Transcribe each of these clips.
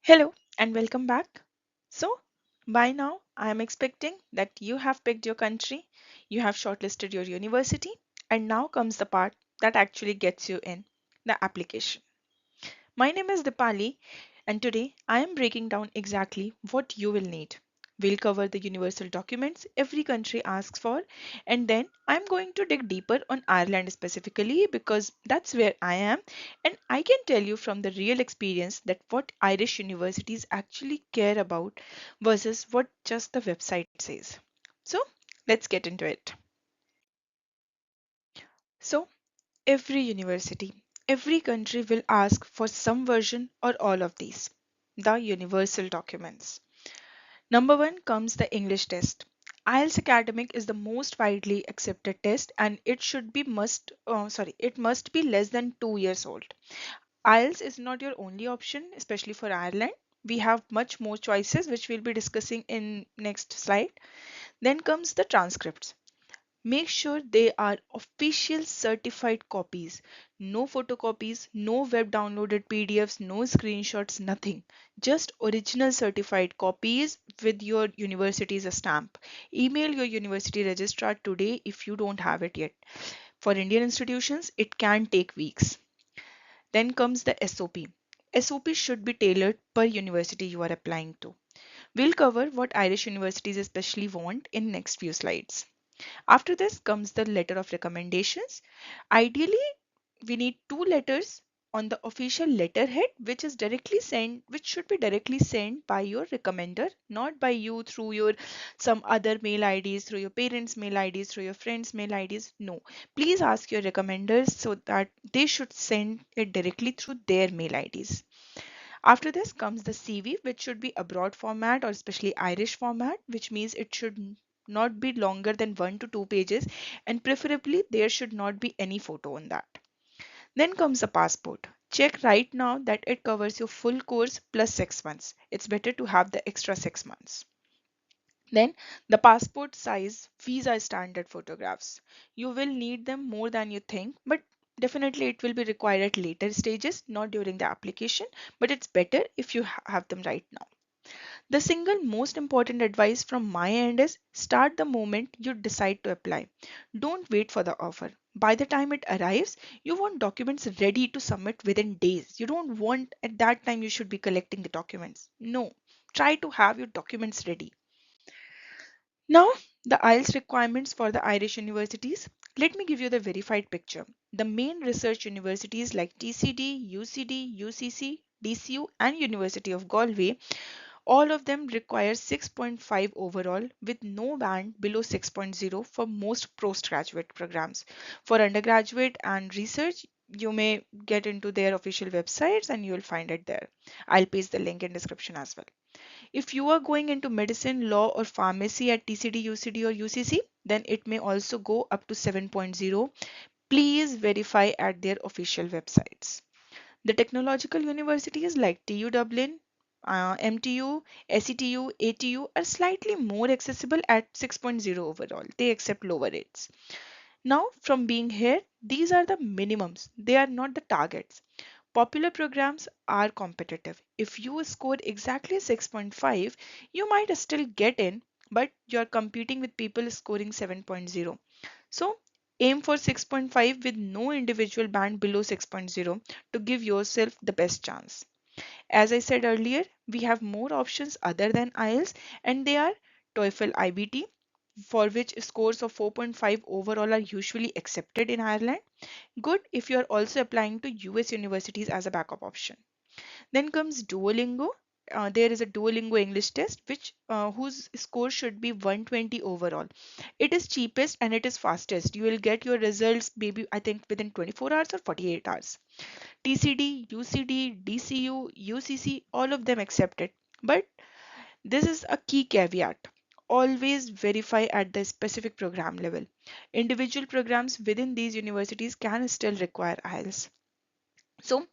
Hello and welcome back. So, by now, I am expecting that you have picked your country, you have shortlisted your university, and now comes the part that actually gets you in the application. My name is Dipali, and today I am breaking down exactly what you will need. We'll cover the universal documents every country asks for, and then I'm going to dig deeper on Ireland specifically because that's where I am, and I can tell you from the real experience that what Irish universities actually care about versus what just the website says. So, let's get into it. So, every university, every country will ask for some version or all of these. The universal documents. Number one comes the English test. IELTS academic is the most widely accepted test and it must be less than 2 years old. IELTS is not your only option, especially for Ireland. We have much more choices which we'll be discussing in next slide. Then comes the transcripts. Make sure they are official certified copies. No photocopies, no web downloaded PDFs, no screenshots, nothing. Just original certified copies with your university's stamp. Email your university registrar today if you don't have it yet. For Indian institutions, it can take weeks. Then comes the SOP. SOP should be tailored per university you are applying to. We'll cover what Irish universities especially want in next few slides. After this comes the letter of recommendations. Ideally, we need two letters on the official letterhead which should be directly sent by your recommender, not by you through your some other mail IDs, through your parents' mail IDs, through your friends' mail IDs. No. Please ask your recommenders so that they should send it directly through their mail IDs. After this comes the CV, which should be abroad format or especially Irish format, which means it should not be longer than 1 to 2 pages and preferably there should not be any photo on that. Then comes the passport. Check right now that it covers your full course plus 6 months. It's better to have the extra 6 months. Then the passport size visa standard photographs. You will need them more than you think, but definitely it will be required at later stages, not during the application, but it's better if you have them right now. The single most important advice from my end is start the moment you decide to apply. Don't wait for the offer. By the time it arrives, you want documents ready to submit within days. You don't want at that time you should be collecting the documents. No, try to have your documents ready. Now, the IELTS requirements for the Irish universities. Let me give you the verified picture. The main research universities like TCD, UCD, UCC, DCU, and University of Galway, all of them require 6.5 overall with no band below 6.0 for most postgraduate programs. For undergraduate and research, you may get into their official websites and you will find it there. I'll paste the link in description as well. If you are going into medicine, law, or pharmacy at TCD, UCD, or UCC, then it may also go up to 7.0. Please verify at their official websites. The technological universities like TU Dublin, MTU, SETU, ATU are slightly more accessible at 6.0 overall. They accept lower rates. Now, from being here, these are the minimums. They are not the targets. Popular programs are competitive. If you score exactly 6.5, you might still get in, but you're competing with people scoring 7.0. So aim for 6.5 with no individual band below 6.0 to give yourself the best chance. As I said earlier, we have more options other than IELTS and they are TOEFL IBT, for which scores of 4.5 overall are usually accepted in Ireland. Good if you are also applying to US universities as a backup option. Then comes Duolingo. There is a Duolingo English test which whose score should be 120 overall. It is cheapest and it is fastest. You will get your results maybe I think within 24 hours or 48 hours. TCD, UCD, DCU, UCC, all of them accepted. But this is a key caveat. Always verify at the specific program level. Individual programs within these universities can still require IELTS. So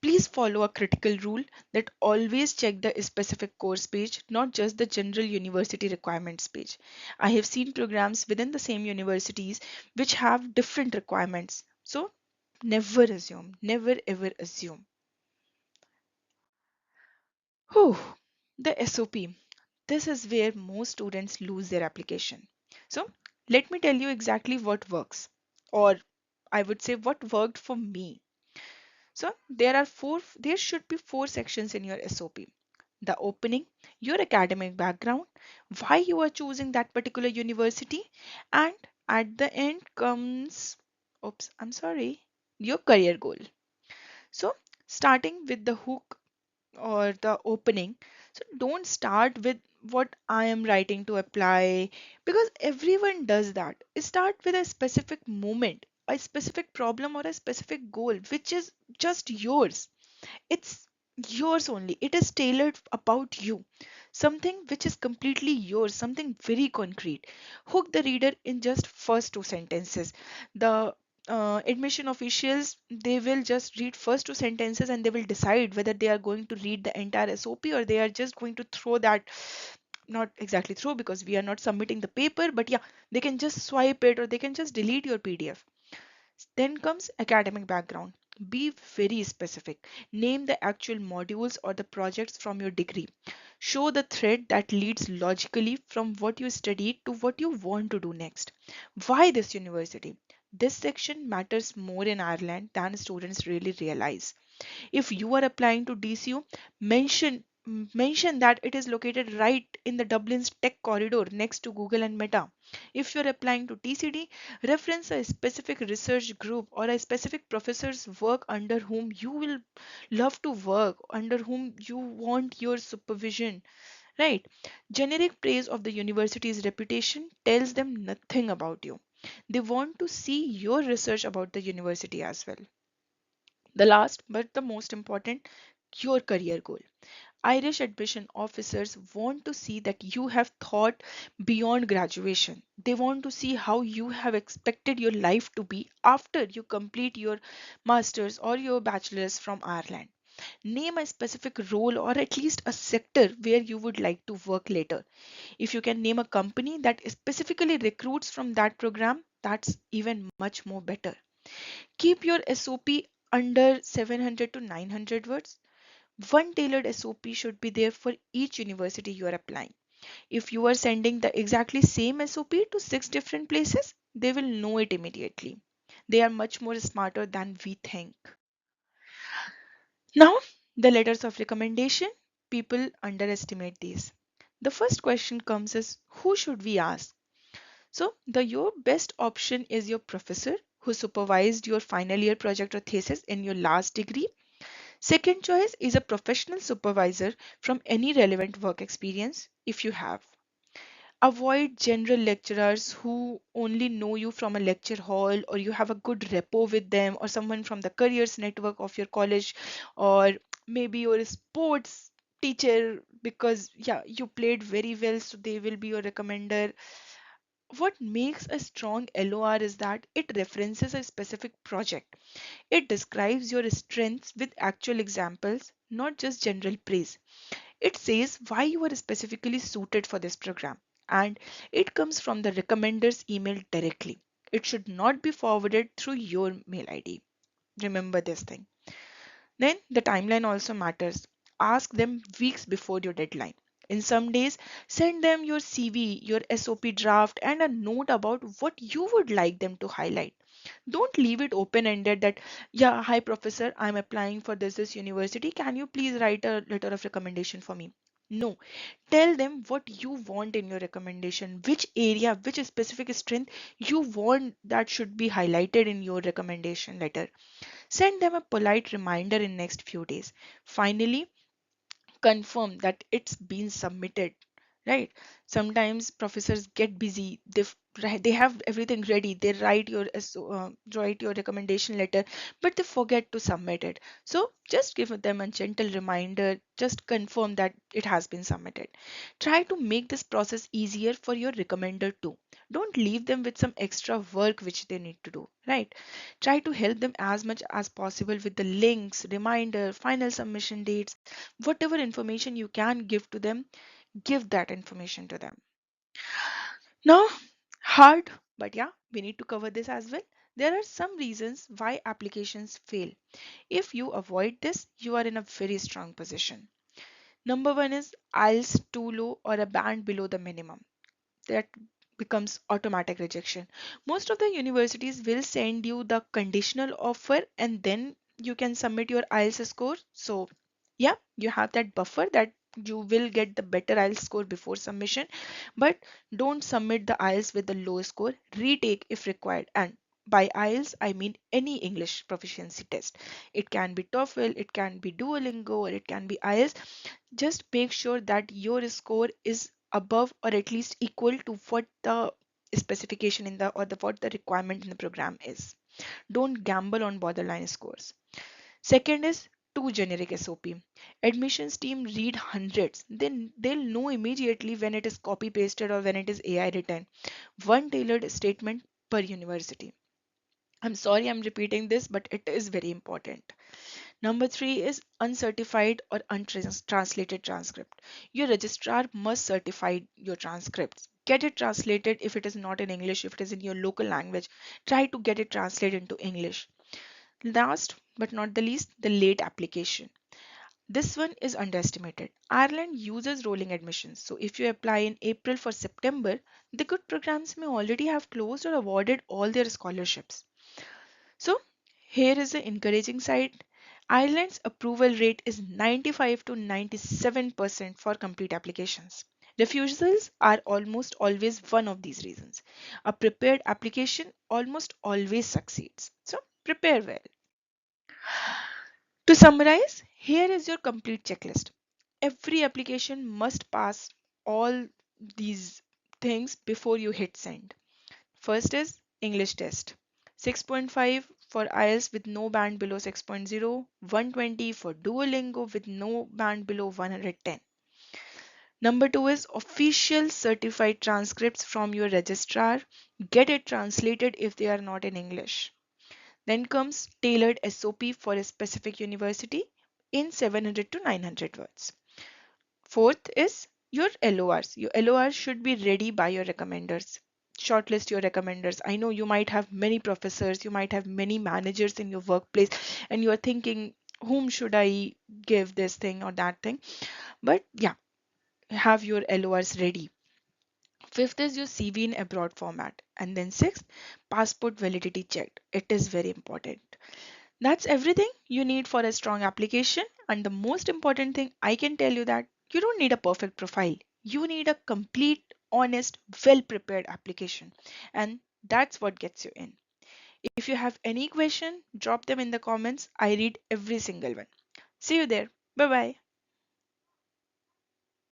please follow a critical rule that always check the specific course page, not just the general university requirements page. I have seen programs within the same universities which have different requirements. So never assume, never ever assume. Whew, the SOP. This is where most students lose their application. So let me tell you exactly what works, or I would say what worked for me. So there should be four sections in your SOP. The opening, your academic background, why you are choosing that particular university, and at the end comes, oops, I'm sorry, your career goal. So starting with the hook or the opening. So don't start with what I am writing to apply, because everyone does that. Start with a specific moment, a specific problem, or a specific goal which is just yours. It's yours only. It is tailored about you. Something which is completely yours, something very concrete. Hook the reader in just first two sentences. The admission officials, they will just read first two sentences and they will decide whether they are going to read the entire SOP or they are just going to throw that, not exactly throw because we are not submitting the paper, but yeah, they can just swipe it or they can just delete your PDF. Then comes academic background. Be very specific. Name the actual modules or the projects from your degree. Show the thread that leads logically from what you studied to what you want to do next. Why this university? This section matters more in Ireland than students really realize. If you are applying to DCU, mention that it is located right in the Dublin's tech corridor next to Google and Meta. If you're applying to TCD, reference a specific research group or a specific professor's work under whom you will love to work, under whom you want your supervision, right? Generic praise of the university's reputation tells them nothing about you. They want to see your research about the university as well. The last but the most important, your career goal. Irish admission officers want to see that you have thought beyond graduation. They want to see how you have expected your life to be after you complete your master's or your bachelor's from Ireland. Name a specific role or at least a sector where you would like to work later. If you can name a company that specifically recruits from that program, that's even much more better. Keep your SOP under 700 to 900 words. One tailored SOP should be there for each university you are applying. If you are sending the exactly same SOP to six different places, they will know it immediately. They are much more smarter than we think. Now, the letters of recommendation, people underestimate these. The first question comes is, who should we ask? So the your best option is your professor who supervised your final year project or thesis in your last degree. Second choice is a professional supervisor from any relevant work experience if you have. Avoid general lecturers who only know you from a lecture hall or you have a good rapport with them or someone from the careers network of your college, or maybe your sports teacher because yeah you played very well so they will be your recommender. What makes a strong LOR is that it references a specific project. It describes your strengths with actual examples, not just general praise. It says why you are specifically suited for this program, and it comes from the recommender's email directly. It should not be forwarded through your mail ID. Remember this thing. Then the timeline also matters. Ask them weeks before your deadline. In some days, send them your CV, your SOP draft, and a note about what you would like them to highlight. Don't leave it open ended that, yeah, hi professor, I'm applying for this university. Can you please write a letter of recommendation for me? No, tell them what you want in your recommendation, which area, which specific strength you want that should be highlighted in your recommendation letter. Send them a polite reminder in next few days. Finally, confirm that it's been submitted, right? Sometimes professors get busy, they have everything ready, they write your recommendation letter, but they forget to submit it. So just give them a gentle reminder, just confirm that it has been submitted. Try to make this process easier for your recommender too. Don't leave them with some extra work which they need to do, right? Try to help them as much as possible with the links, reminder, final submission dates, whatever information you can give to them, give that information to them. Now, hard, but yeah, we need to cover this as well. There are some reasons why applications fail. If you avoid this, you are in a very strong position. Number one is IELTS too low or a band below the minimum. That becomes automatic rejection. Most of the universities will send you the conditional offer and then you can submit your IELTS score. So yeah, you have that buffer that you will get the better IELTS score before submission, but don't submit the IELTS with the low score. Retake if required. And by IELTS, I mean any English proficiency test. It can be TOEFL, it can be Duolingo, or it can be IELTS. Just make sure that your score is above or at least equal to what the specification in the or the what the requirement in the program is. Don't gamble on borderline scores. Second is too generic SOP. Admissions team read hundreds. Then they'll know immediately when it is copy pasted or when it is AI written. One tailored statement per university. I'm sorry I'm repeating this, but it is very important. Number three is uncertified or untranslated transcript. Your registrar must certify your transcripts. Get it translated if it is not in English, if it is in your local language. Try to get it translated into English. Last but not the least, the late application. This one is underestimated. Ireland uses rolling admissions. So if you apply in April for September, the good programs may already have closed or awarded all their scholarships. So here is the encouraging side. Ireland's approval rate is 95 to 97% for complete applications. Refusals are almost always one of these reasons. A prepared application almost always succeeds. So prepare well. To summarize, here is your complete checklist. Every application must pass all these things before you hit send. First is English test. 6.5 for IELTS with no band below 6.0, 120 for Duolingo with no band below 110. Number two is official certified transcripts from your registrar. Get it translated if they are not in English. Then comes tailored SOP for a specific university in 700 to 900 words. Fourth is your LORs. Your LORs should be ready by your recommenders. Shortlist your recommenders. I know you might have many professors, you might have many managers in your workplace, and you are thinking, whom should I give this thing or that thing? But yeah, have your LORs ready. Fifth is your CV in abroad format. And then sixth, passport validity checked. It is very important. That's everything you need for a strong application. And the most important thing I can tell you that you don't need a perfect profile. You need a complete, honest, well prepared application. And that's what gets you in. If you have any question, drop them in the comments. I read every single one. See you there. Bye bye.